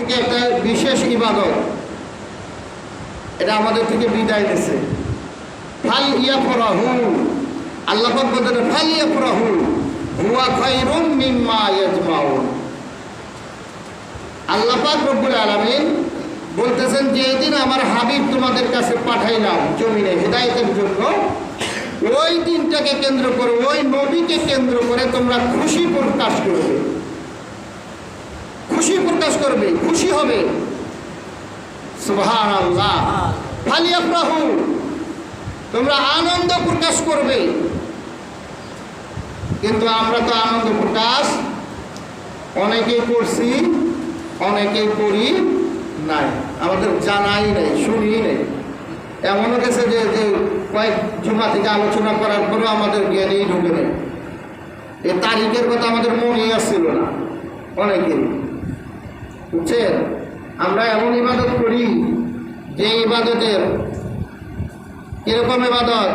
থেকে একটা বিশেষ ইবাদত, এটা আমাদের থেকে বিদায় দিয়েছে। ফাল ইয়াফরাহু, আল্লাহ পাক বলেন ফাল ইয়াফরাহু হুয়া খায়রুম মিম্মা ইয়াজমাউন। আল্লাহ পাক রব্বুল আলামিন বলতেছেন যে দিন আমার হাবিব তোমাদের কাছে পাঠাইলাম জমিনে হিদায়াতের জন্য, ওই দিনটাকে কেন্দ্র করে, ওই নবীকে কেন্দ্র করে তোমরা খুশি প্রকাশ করবে, খুশি প্রকাশ করবে, খুশি হবে। সুবহানাল্লাহ। ফালিয়াফরাহু, তোমরা আনন্দ প্রকাশ করবে। কিন্তু আমরা তো আনন্দ প্রকাশ অনেকেই করছি, অনেকেই করি নাই, আমাদের জানাই নাই, শুনি নাই। এমনও গেছে যে কয়েক জুমা থেকে আলোচনা করার পরেও আমাদের জ্ঞানেই ঢুকে নেই। এই তারিখের কথা আমাদের মনেই আসছিল না অনেকেই, বুঝছেন? আমরা এমন ইবাদত করি যে ইবাদতের কিরকম ইবাদত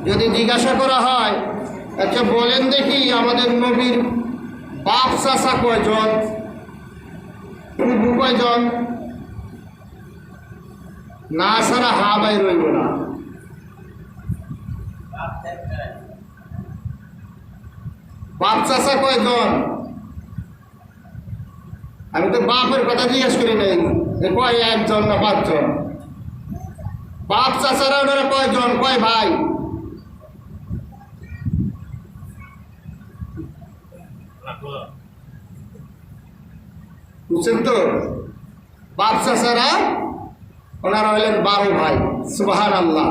যদি জিজ্ঞাসা করা হয়, আচ্ছা বলেন দেখি আমাদের নবীর বাপ চাচা কয়জন, ফুফু কয়জন, না সারা হা বাই রইব না। বাপ চাচা কয়জন? আমি তো বাপের কথা জিজ্ঞেস করি নাই যে কয় একজন না পাঁচজন। বাপ চাচারা ওনারা কয়জন, কয় ভাই? বুঝছেন তো? বাপ চাচারা ওনারা হলেন 12 ভাই। সুবহানাল্লাহ।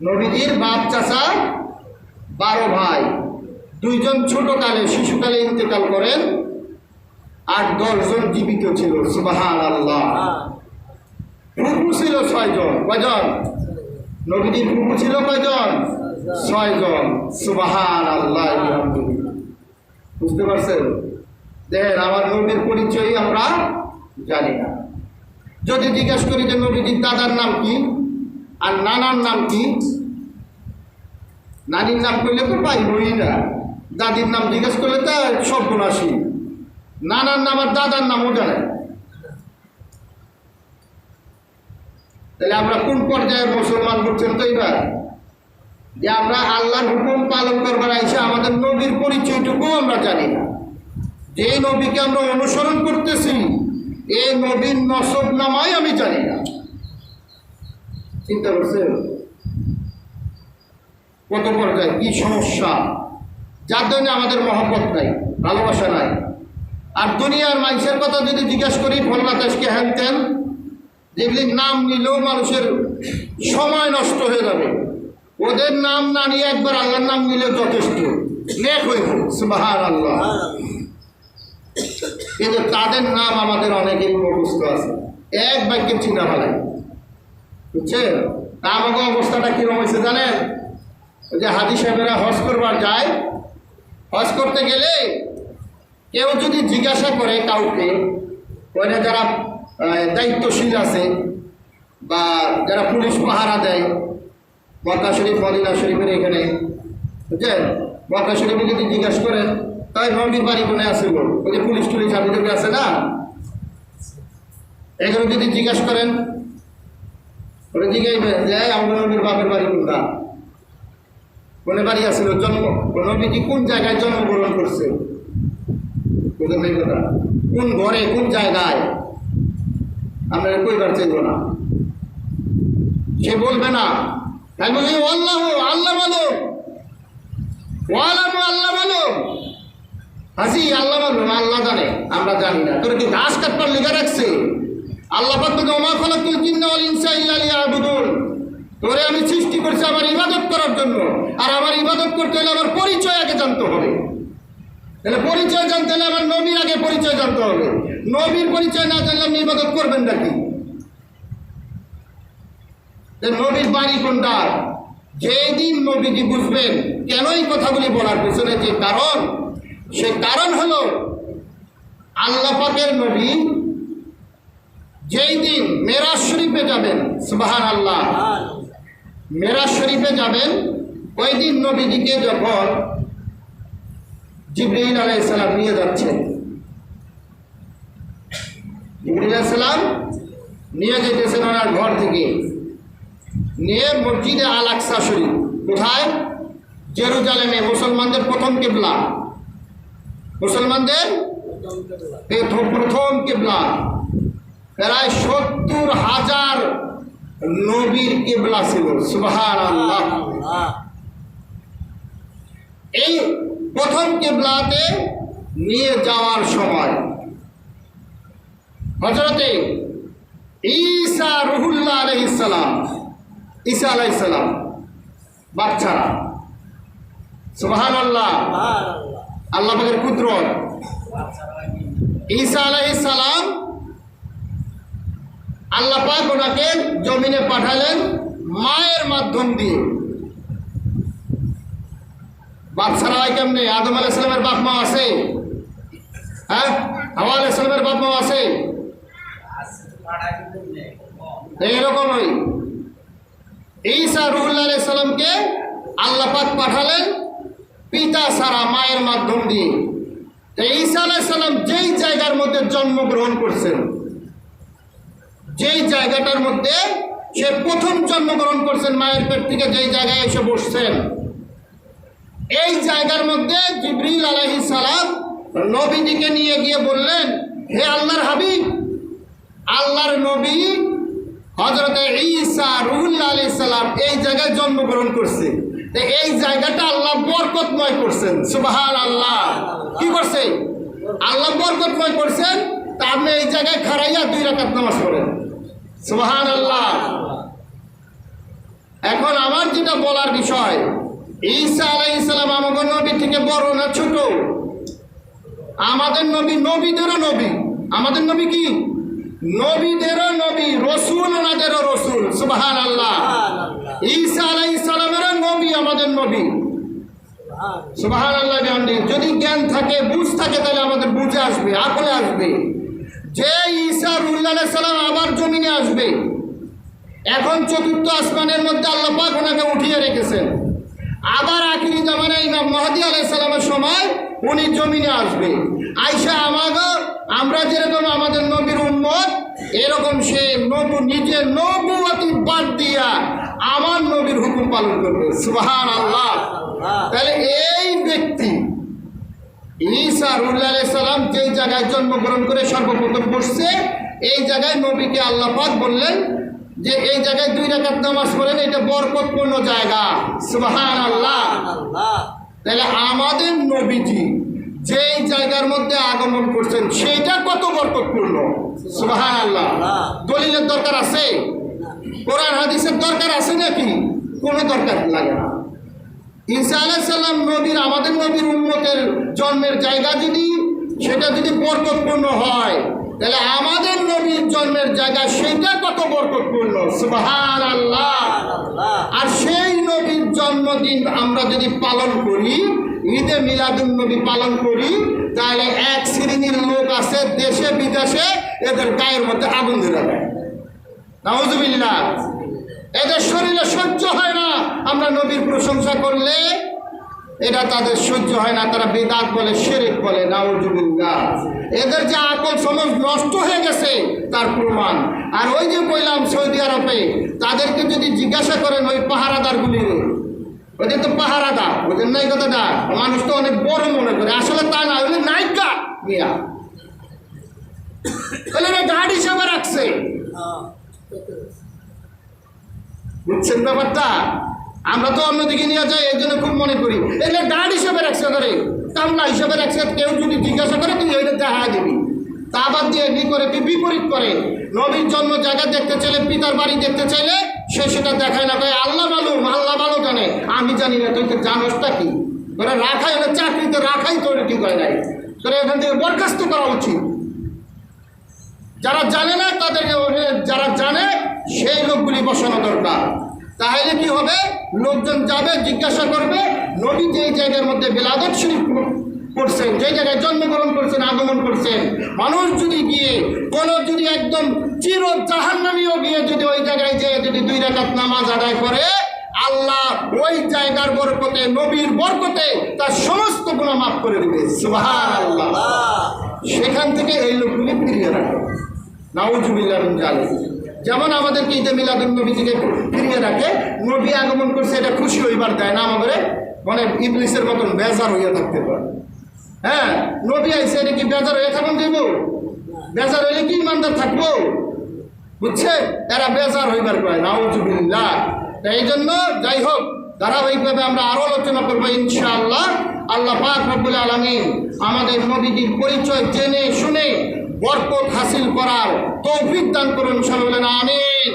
নবীজির বাপ চাচা 12 ভাই, 2 জন ছোটকালে শিশুকালে ইন্তেকাল করেন, আর 10 জন জীবিত ছিল। সুবহানাল্লাহ। ফুফু ছিল 6 জন। কয়জন? নবীজির ফুফু ছিল কয়জন? 6 জন। সুবহানাল্লাহ। বুঝতে পারছেন? দেখেন, আমার নবীর পরিচয় আমরা জানি না। যদি জিজ্ঞাসা করি যে নবীজির দাদার নাম কি আর নানার নাম কি, নানির নাম করলে তো পাইবই না, দাদির নাম জিজ্ঞাসা করলে তো সব গুণাসী, নানার নাম আর দাদার নামও জানে। তাহলে আমরা কোন পর্যায়ের মুসলমান করছেন তো এবার, যে আমরা আল্লাহর হুকুম পালন করবার এসে আমাদের নবীর পরিচয়টুকু আমরা জানি না। যে নবীকে আমরা অনুসরণ করতেছি এই নবীর নসব নামাই আমি জানি না। চিন্তা করছেন কত পর্যায়ে কি সমস্যা, যার জন্য আমাদের মহব্বত নাই, ভালোবাসা নাই। আর দুনিয়ার মানুষের কথা যদি জিজ্ঞাসা করি, ফল্লা দেশকে হ্যানতেন, যেগুলির নাম নিলেও মানুষের সময় নষ্ট হয়ে যাবে, ওদের নাম না নিয়ে একবার আল্লাহর নাম নিলে যথেষ্ট, নেক হইব। সুবহানাল্লাহ। কিন্তু তাদের নাম আমাদের অনেকের মুখস্থ আছে, এক বাক্যে চিনা ফেলাই, বুঝছেন? তা আমাকে অবস্থাটা কিরকম হয়েছে জানেন? ওই যে হাজি সাহেবেরা হজ করবার যায়, হজ করতে গেলে কেউ যদি জিজ্ঞাসা করে কাউকে, ওইটা যারা দায়িত্বশীল আছে বা যারা পুলিশ পাহারা দেয়, মক্কা শরীফ মদিনা শরীফের এখানে, বুঝছেন? মক্কা শরীফে যদি জিজ্ঞাসা করেন তাই নবীর বাড়ি কোনে আছে, ওই যে পুলিশ টুলিশ হাবিজাবি আছে না, এখানে যদি জিজ্ঞাসা করেন, ওরা জিজ্ঞাসবেন যে আমাদের নবীর বাপের বাড়ি কোনটা, কোনে বাড়ি আসছিল, জন্ম নবীজি কোন জায়গায় জন্মগ্রহণ করছে, কোন ঘরে কোন জায়গায়, আমরা কইবার চাইব না। সে বলবে না, তাই বলি আল্লাহ আল্লাহ বলো, আল্লাহ বলো, হাসি আল্লাহ বলো, আল্লাহ জানে, আমরা জানি না। তোর কি ঘাস কাটবার লেগে রাখছে? আল্লাহ পাক বলে ওমা খালাকুল জিন্না ওয়াল ইনসা ইল্লা লিয়াবুদুন, তোরে আমি সৃষ্টি করছি আমার ইবাদত করার জন্য, আর আমার ইবাদত করতে হলে আমার পরিচয় আগে জানতে হবে। তাহলে পরিচয় জানতে হলে আমার নবীর আগে পরিচয় জানতে হবে। নবীর পরিচয় না জানলে আপনি ইবাদত করবেন নাকি? নবীর বাড়ি কোনটা? যেদিন নবীজি বুঝবেন কেন এই কথাগুলি বলার পেছনে যে কারণ, সে কারণ হলো আল্লাহ পাকের নবী যেই দিন মেরাজ শরীফে যাবেন, সুবহানাল্লাহ, মেরাজ শরীফে যাবেন, ওই দিন নবীজিকে যখন জিবরাইল আলাইহিস সালাম নিয়ে যাচ্ছেন, জিবরিল আলাইহিস সালাম নিয়ে যেতেছেন ওনার ঘর থেকে, নিয়ে মসজিদে আল আকসা শরীফ, কোথায়? জেরুজালেমে, মুসলমানদের প্রথম কিবলা, মুসলমানদের প্রথম কিবলা, প্রায় 70,000 নবীর কিবলা ছিল। সুবহানাল্লাহ। এই প্রথম কিবলাতে নিয়ে যাওয়ার সময় হযরতে ঈসা রুহুল্লাহ আলাইহিস সালাম, ঈসা আলাইহিস সালাম বাচ্চারা, সুবহানাল্লাহ, আল্লাহ পাকের কুদরত। ঈসা আলাইহিস সালাম, আল্লাহ পাক ওনাকে জমিনে পাঠালেন মায়ের মাধ্যম দিয়ে। বাচ্চারা হয় কেমনে? আদম আলাইহিস সালামের বাপ মা আছে? হ্যাঁ, হাওয়া আলাইহিস সালামের বাপ মা আছে? এইরকমই ঈসা রুহুল্লাহ আলাইহিস সালামকে আল্লাহ পাক পাঠালেন পিতা ছাড়া, মায়ের মাধ্যম দিয়ে। ঈসা আলাইহিস সালাম যেই জায়গার মধ্যে জন্মগ্রহণ করছেন, যেই জায়গাটার মধ্যে সে প্রথম জন্মগ্রহণ করছেন, মায়ের পেট থেকে যেই জায়গায় এসে বসছেন, এই জায়গার মধ্যে জিবরিল আলাইহিস সালাম নবীজিকে নিয়ে গিয়ে বললেন, হে আল্লাহর হাবিব, আল্লাহর নবী হযরতে ঈসা রুহুল্লাহ আলাইহিস সালাম এই জায়গায় জন্মগ্রহণ করছে। এই জায়গাটা আল্লাহ বরকতময় করছেন। সুবহানাল্লাহ। কি করছে? আল্লাহ বরকতময় করছেন। তা আপনি এই জায়গায় খাড়াইয়া 2 রাকাত নামাজ পড়েন। সুবহানাল্লাহ। এখন আমার যেটা বলার বিষয়, ঈসা আলাইহিস সালাম আমাদের নবী থেকে বড় না ছোট? আমাদের নবী নবীদেরও নবী। আমাদের নবী কি? নবীদেরও নবী, রসুল ওনাদেরও রসুল। সুবহানাল্লাহ। ঈসা আলাইহিস সালামেরও নবী, আমাদের নবী। সুবহানাল্লাহ। যদি জ্ঞান থাকে, বুঝ থাকে, তাহলে আমাদের বুঝে আসবে, আকলে আসবে যে ঈসা রুহুল্লাহ আলাইহিস সালাম আবার জমিনে আসবে। এখন চতুর্থ আসমানের মধ্যে আল্লাহ পাক ওনাকে উঠিয়ে রেখেছেন। আবার আখিরি জামানায় ইমাম মাহদী আলাইহিস সালামের সময় উনি জমিনে আসবে। আয়েশা আমরা যেরকম আমাদের নবীর উম্মত, এরকম সে নিজের নবুয়তি বাদ দিয়া আমার নবীর হুকুম পালন করবে। সুবহানাল্লাহ। তাহলে এই ব্যক্তি ঈসা রুহুল্লাহ আলাইহিস সালাম যেই জায়গায় জন্মগ্রহণ করে সর্বপ্রথম বসছে, এই জায়গায় নবীকে আল্লাহ পাক বললেন যে এই জায়গায় 2 রাকাত নামাজ পড়েন, এটা বরকতপূর্ণ জায়গা। সুবহানাল্লাহ। তাহলে আমাদের নবীজি যেই জায়গার মধ্যে আগমন করছেন সেইটা কত বরকতপূর্ণ। সুবহানাল্লাহ। দলিলের দরকার আছে? কোরআন হাদিসের দরকার আছে নাকি? কোনো দরকার লাগে না। ঈসা আলাইহিস সালাম নবীর, আমাদের নবীর উম্মতের জন্মের জায়গা যদি সেটা যদি বরকতপূর্ণ হয়, তাহলে আমাদের নবীর জন্মের জায়গা সেটা কত বরকতপূর্ণ। সুবহানাল্লাহ। আর সেই নবীর জন্মদিন আমরা যদি পালন করি, ঈদে মিলাদুন নবী পালন করি, তাহলে এক শ্রেণীর লোক আছে দেশে বিদেশে, এদের গায়ের মধ্যে আগুন ধরে দেয়। নাউজুবিল্লাহ। এদের শরীরে সহ্য হয় না আমরা নবীর প্রশংসা করলে, এটা তাদের সহ্য হয় না। তারা বিদআত বলে, শিরক বলে। নাউজুবিল্লাহ। এদের যে আকল সমাজ নষ্ট হয়ে গেছে তার প্রমাণ। আর ওই যে বললাম সৌদি আরবে, তাদেরকে যদি জিজ্ঞাসা করেন ওই পাহারাদারগুলির, ওদের তো পাহারাদার, ওদের নাই কথাটা, মানুষ তো অনেক বড় মনে করে, আসলে তা না, ওই নায়িকা মিয়া গার্ড হিসাবে রাখছে। বুঝছেন ব্যাপারটা? আমরা তো অন্যদিকে নিয়ে যাই, এই জন্য খুব মনে করি এগুলো গার্ড হিসাবে রাখছে, ধরে কামলা হিসাবে রাখছে। কেউ যদি জিজ্ঞাসা করে তুই ওইটা দেখা দিবি, তা বাদ দিয়ে কি করে, তুই বিপরীত করে। নবীর জন্ম জায়গা দেখতে চাইলে, পিতার বাড়ি দেখতে চাইলে সে সেটা দেখায় না, কয় আল্লাহ মালুম, আল্লাহ ভালো জানে, আমি জানি না। তুই তো জানোসটা কি? তোরা রাখাই হলে চাকরিতে রাখাই তোর ঠিক হয় নাই, তোরা এখান থেকে বরখাস্ত করা উচিত। যারা জানে না তাদেরকে, যারা জানে সেই লোকগুলি বসানো দরকার। তাহলে কি হবে? লোকজন যাবে, জিজ্ঞাসা করবে নবী যেই জায়গার মধ্যে বিলাদত শরীফ করছেন, যেই জায়গায় জন্মগ্রহণ করছেন, আগমন করছেন, মানুষ যদি গিয়ে কোনো যদি একদম চির জাহান্নামীও গিয়ে যদি ওই জায়গায় যেয়ে যদি 2 রাকাত নামাজ আদায় করে, আল্লাহ ওই জায়গার বরকতে, নবীর বরকতে তার সমস্ত গুনাহ মাফ করে দেবে। সুবহানাল্লাহ। সেখান থেকে এই লোকগুলি ফিরিয়ে রাখে। নাউজুবিল্লাহ মিন জালিক। যেমন আমাদেরকে ঈদে মিলাদুন নবীজিকে ফিরিয়ে রাখে, নবী আগমন করছে এটা খুশি হইবার দেয় না আমাদের, মানে ইবলিসের মতন বেজার হইয়া থাকতে পারে। হ্যাঁ, নবী আইসে এটা কি বেজার হয়ে থাকুন দিব? বেজার হইলে কি ইমানদার থাকবো? বুঝছে, এরা বেজার হইবার পায় নাউজুবিল্লাহ। তাই এই জন্য যাই হোক, ধারাবাহিকভাবে আমরা আরো আলোচনা করবো ইনশাআল্লাহ। আল্লাহ পাক রব্বুল আলামিন আমাদের নবীজির পরিচয় জেনে শুনে বরকত হাসিল করার তৌফিক দান করুন। সবাই বলেন আমিন।